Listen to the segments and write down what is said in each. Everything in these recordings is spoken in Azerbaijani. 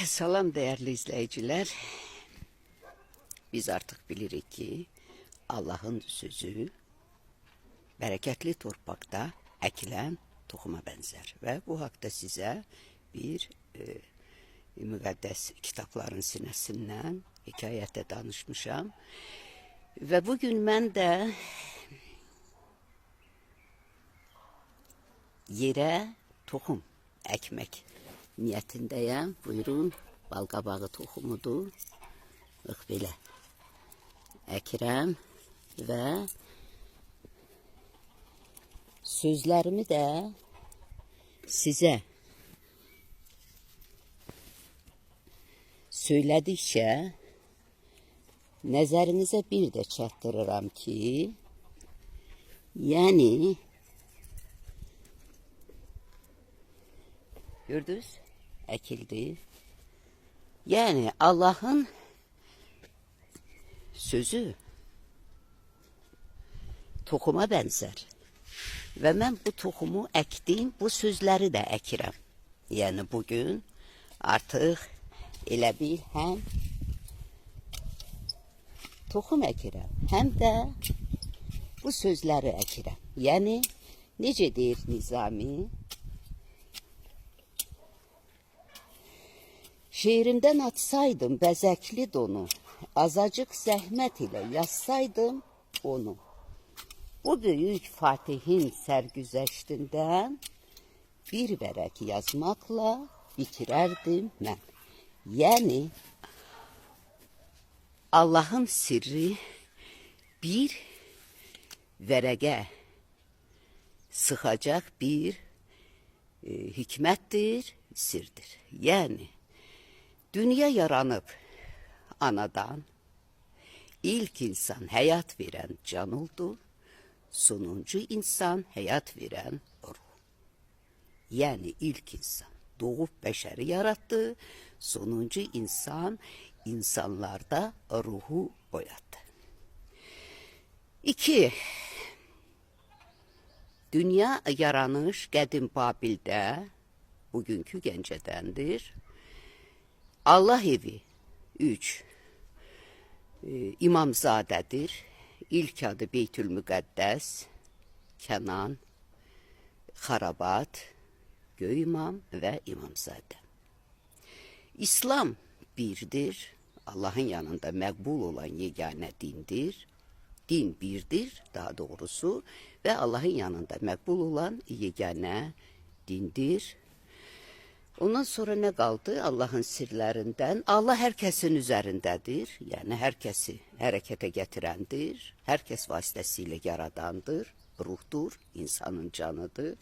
Salam değerli izleyiciler. Biz artık bilirik ki Allah'ın sözü bereketli torpakta ekilen tohuma benzer. Ve bu hakta size bir müqəddəs kitapların sinəsindən hikayete danışmışam. Ve bugün mən də yere tohum ekmek niyetindeyim. Buyurun, balqabağı tohumudur. Bax belə əkirəm və sözlərimi də sizə söylədikcə nəzərinizə bir də çatdırıram ki, yəni gördünüz, əkildi. Yani Allah'ın sözü tohuma benzer. Ve ben bu tohumu ektim, bu sözleri de ekirəm. Yani bugün artık elə bir hem tohum ekirəm, hem de bu sözleri ekirəm. Yani necə deyir Nizami? Şiirimden atsaydım bəzəkli donu, azacık zəhmət ile yazsaydım onu. Bu büyük Fatihin sərgüzəştindən bir vərək yazmakla bitirərdim mən. Yani Allah'ın sirri bir vərəqə sıxacaq bir hikmətdir, sirdir. Yani dünya yaranıp anadan, ilk insan hayat veren can oldu, sonuncu insan hayat veren ruh. Yani ilk insan doğup beşeri yarattı, sonuncu insan insanlarda ruhu boyattı. 2. Dünya yaranış qədim Babil'de, bugünkü Gəncədəndir. Allah evi 3 İmamzadədir. İlk adı Beytülmüqəddəs, Kənan, Xarabat, Göymam ve İmamzadə. İslam birdir. Allah'ın yanında məqbul olan yeganə dindir. Din birdir daha doğrusu ve Allah'ın yanında məqbul olan yeganə dindir. Ondan sonra ne kaldı? Allah'ın sirlerinden. Allah herkesin üzerindedir. Yani herkesi harekete getirendir. Herkes vasıtasıyla yaradandır. Ruhtur, insanın canıdır.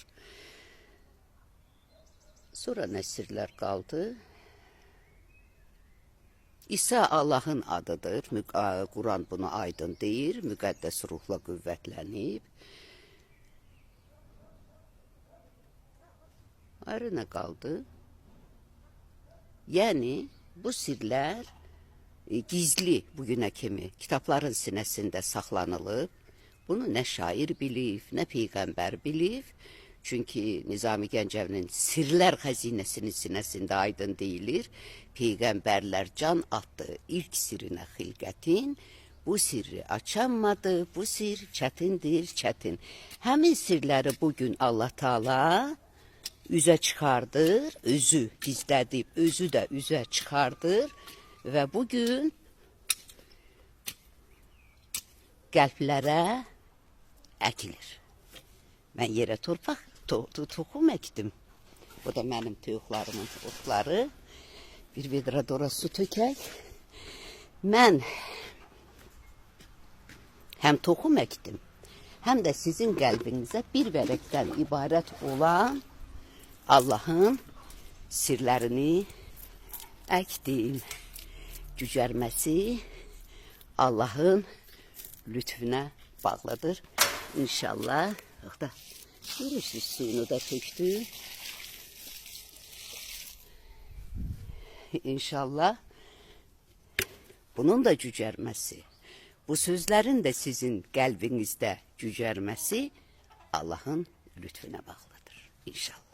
Sonra ne sirler kaldı? İsa Allah'ın adıdır. Kur'an bunu aydın deyir. Müqəddəs ruhla qüvvətlənib. Ayrı ne kaldı? Yani bu sirler gizli bugüne kimi kitapların sinəsində saxlanılıb. Bunu ne şair bilib, ne peygamber bilib. Çünkü Nizami Gəncəvinin sirler xəzinəsinin sinəsində aydın deyilir. Peygamberler can attı ilk sirine xilqətin. Bu sirri açamadı, bu sir çətindir, çətin. Həmin sirləri bugün Allah Teala üzə çıxardır, özü gizlədib, özü də üzə çıxardır və bugün qəlblərə əkilir. Mən yerə torpaq, toxum əkdim. Bu da mənim toyuqlarımın otları. Bir vedra dora su tökək. Mən həm toxum əkdim, həm də sizin qəlbinizə bir vərəqdən ibarət olan Allah'ın sirlerini ektim. Cücərməsi Allah'ın lütfüne bağlıdır. İnşallah. Da görürsünüz, suyunu da töktü. İnşallah bunun da cücərməsi, bu sözlerin de sizin qəlbinizdə cücərməsi Allah'ın lütfüne bağlıdır. İnşallah.